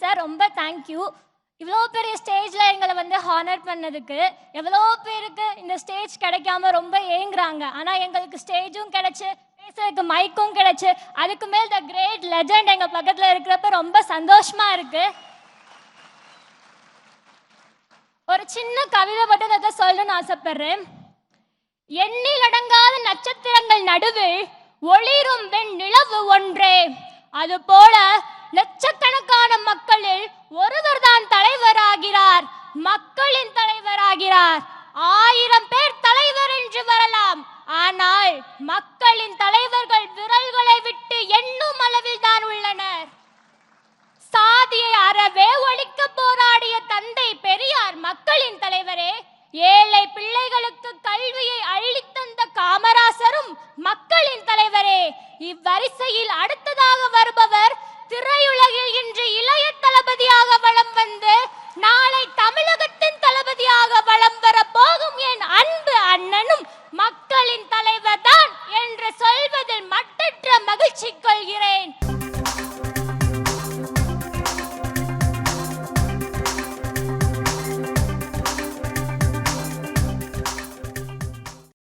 Sir ரொம்ப thank you. இவ்வளோ பெரிய ஸ்டேஜில் எங்களை ஹானர் பண்ணதுக்கு. எவ்வளோ பேருக்கு இந்த ஸ்டேஜ் கிடைக்காம ரொம்ப ஏங்குறாங்க. ஆனால் எங்களுக்கு ஸ்டேஜும் கிடைச்சு பேசுறதுக்கு மைக்கும் கிடைச்சு அதுக்கு மேல் த கிரேட் லெஜண்ட் எங்கள் பக்கத்தில் இருக்கிறப்ப ரொம்ப சந்தோஷமாக இருக்கு. ஒரு சின்ன கவிதை மட்டும் அதை சொல்லணும்னு ஆசைப்படுறேன். எண்ணில் அடங்காத நட்சத்திரங்கள் நடுவில் ஒளிரும் வெண் நிலவு ஒன்றே, அது போல லட்சக்கணக்கான மக்களில் ஒருவர் தான் தலைவராகிறார், மக்களின் தலைவராகிறார். 1000 பேர் தலைவர் என்று வரலாம், ஆனால் மக்களின் தலைவர்கள் விரல்களை விட்டு எண்ணும் அளவில் தான் உள்ளனர். சாதியை அறவே ஒழிக்க போராடிய தந்தை பெரியார் மக்களின் தலைவரே. ஏழை பிள்ளைகளுக்கு கல்வியை அள்ளித்தந்த காமராசரும் மக்களின் தலைவரே. இவ்வரிசையில் அடுத்ததாக வருபவர்